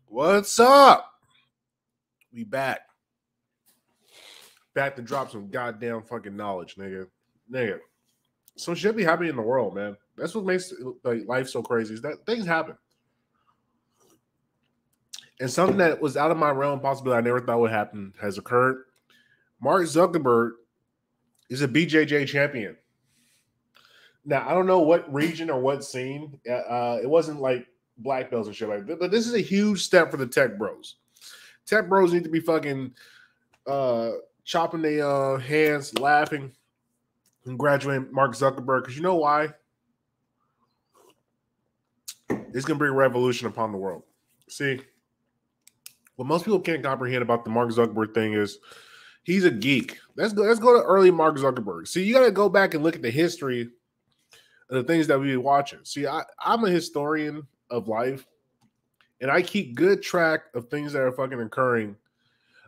What's up? We back. Back to drop some goddamn fucking knowledge, nigga. Nigga. Some shit be happening in the world, man. That's what makes like life so crazy. Is that things happen. And something that was out of my realm, possibly I never thought would happen, has occurred. Mark Zuckerberg is a BJJ champion. Now, I don't know what region or what scene. It wasn't like black belts and shit like that. But this is a huge step for the tech bros. Tech bros need to be fucking chopping their hands, laughing, congratulating Mark Zuckerberg. Because you know why? It's going to bring a revolution upon the world. See, what most people can't comprehend about the Mark Zuckerberg thing is he's a geek. Let's go to early Mark Zuckerberg. See, you got to go back and look at the history of the things that we've been watching. See, I'm a historian of life, and I keep good track of things that are fucking occurring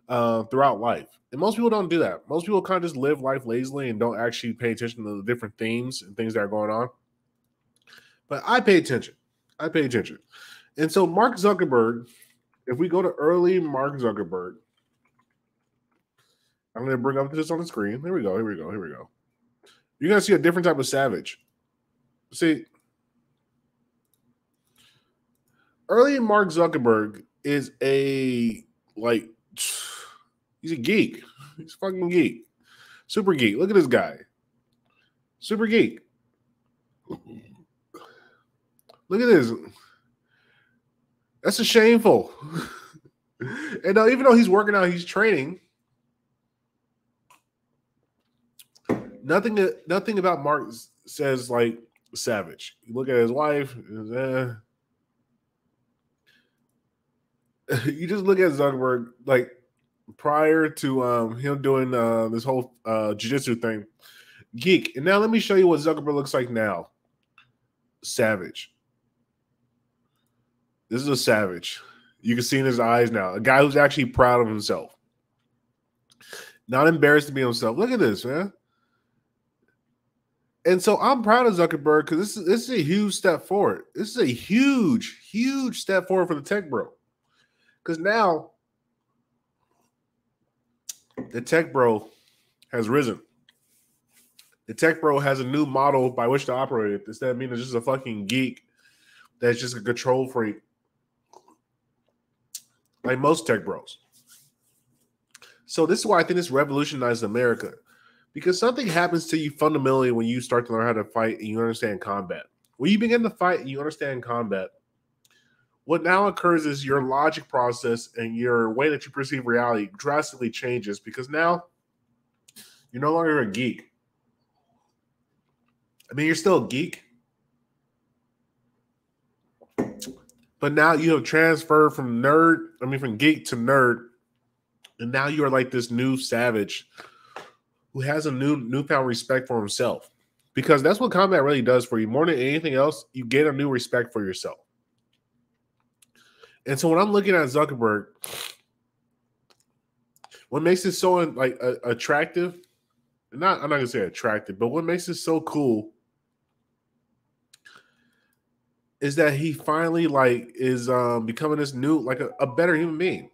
throughout life. And most people don't do that. Most people kind of just live life lazily and don't actually pay attention to the different themes and things that are going on. But I pay attention. And so Mark Zuckerberg, if we go to early Mark Zuckerberg, I'm going to bring up this on the screen. Here we go. You're going to see a different type of savage. See, early Mark Zuckerberg is he's a geek. He's a fucking geek. Super geek. Look at this guy. Super geek. Look at this. That's a shameful. And even though he's working out, he's training. Nothing about Mark says like savage. You look at his wife. You just look at Zuckerberg like prior to him doing this whole jiu-jitsu thing. Geek. And now let me show you what Zuckerberg looks like now. Savage. This is a savage. You can see in his eyes now. A guy who's actually proud of himself. Not embarrassed to be himself. Look at this, man. And so I'm proud of Zuckerberg because this is a huge step forward. This is a huge, huge step forward for the tech bro. Because now the tech bro has risen. The tech bro has a new model by which to operate it. Instead of being just a fucking geek that's just a control freak. Like most tech bros. So this is why I think this revolutionized America. Because something happens to you fundamentally when you start to learn how to fight and you understand combat. When you begin to fight and you understand combat, what now occurs is your logic process and your way that you perceive reality drastically changes because now you're no longer a geek. I mean, you're still a geek. But now you have transferred from geek to nerd. And now you are like this new savage who has a newfound respect for himself. Because that's what combat really does for you. More than anything else, you get a new respect for yourself. And so when I'm looking at Zuckerberg, what makes it so attractive, I'm not going to say attractive, but what makes it so cool is that he finally is becoming this new, a better human being.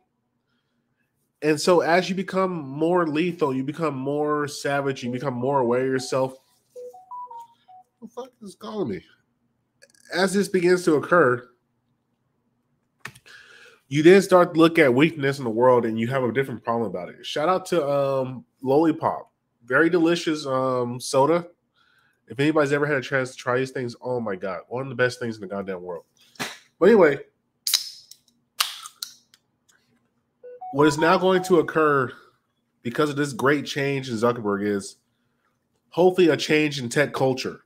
And so as you become more lethal, you become more savage, you become more aware of yourself. What the fuck is calling me? As this begins to occur, you then start to look at weakness in the world and you have a different problem about it. Shout out to Lollipop. Very delicious soda. If anybody's ever had a chance to try these things, oh my God. One of the best things in the goddamn world. But anyway, what is now going to occur because of this great change in Zuckerberg is hopefully a change in tech culture.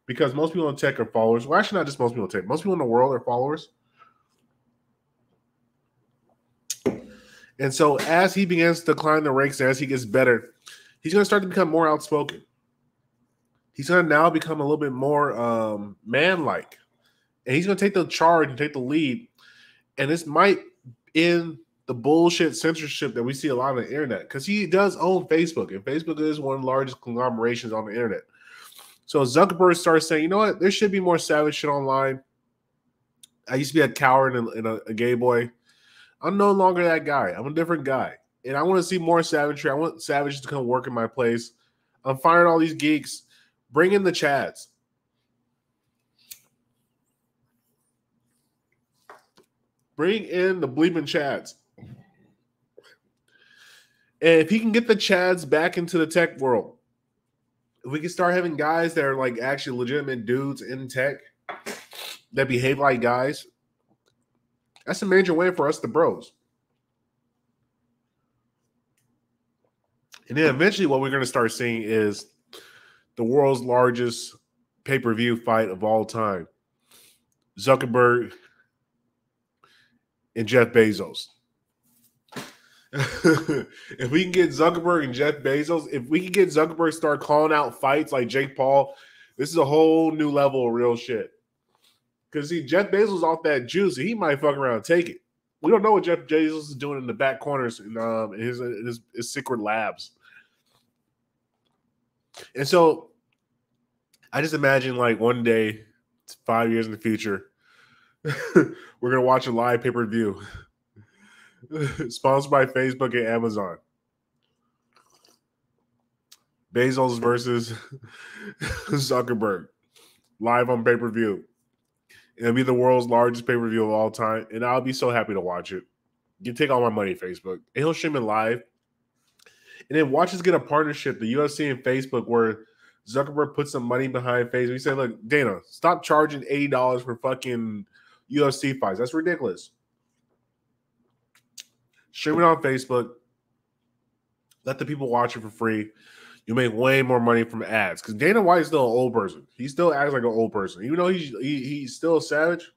Because most people in tech are followers. Well, actually not just most people in tech. Most people in the world are followers. And so as he begins to climb the ranks and as he gets better, he's going to start to become more outspoken. He's going to now become a little bit more man-like. And he's going to take the charge and take the lead. And this might end the bullshit censorship that we see a lot on the internet, because he does own Facebook, and Facebook is one of the largest conglomerations on the internet. So Zuckerberg starts saying, you know what, there should be more savage shit online. I used to be a coward and a gay boy. I'm no longer that guy. I'm a different guy. And I want to see more savagery. I want savages to come work in my place. I'm firing all these geeks. Bring in the Chads. Bring in the bleeping Chads. And if he can get the Chads back into the tech world, if we can start having guys that are like actually legitimate dudes in tech that behave like guys, that's a major win for us, the bros. And then eventually what we're going to start seeing is the world's largest pay-per-view fight of all time. Zuckerberg and Jeff Bezos. If we can get Zuckerberg and Jeff Bezos, if we can get Zuckerberg start calling out fights like Jake Paul, this is a whole new level of real shit. Because see, Jeff Bezos off that juice, he might fuck around and take it. We don't know what Jeff Bezos is doing in the back corners in his secret labs. And so I just imagine like one day, 5 years in the future, we're gonna watch a live pay-per-view. Sponsored by Facebook and Amazon. Bezos versus Zuckerberg. Live on pay-per-view. It'll be the world's largest pay-per-view of all time. And I'll be so happy to watch it. You take all my money, Facebook. And he'll stream it live. And then watch us get a partnership, the UFC and Facebook, where Zuckerberg puts some money behind Facebook. He said, look, Dana, stop charging $80 for fucking UFC fights. That's ridiculous. Stream it on Facebook. Let the people watch it for free. You make way more money from ads. Because Dana White is still an old person. He still acts like an old person. Even though he's still a savage,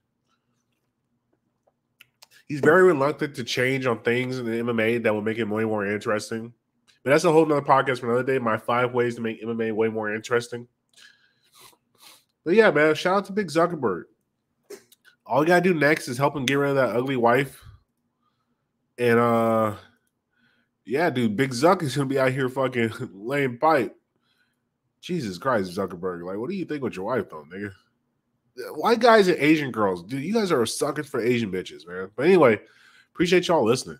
he's very reluctant to change on things in the MMA that will make it way more interesting. But that's a whole nother podcast for another day. My 5 ways to make MMA way more interesting. But yeah, man, shout out to Big Zuckerberg. All you gotta do next is help him get rid of that ugly wife. And yeah, dude, Big Zuck is gonna be out here fucking laying pipe. Jesus Christ, Zuckerberg. Like, what do you think with your wife, though, nigga? White guys and Asian girls, dude, you guys are suckers for Asian bitches, man. But anyway, appreciate y'all listening.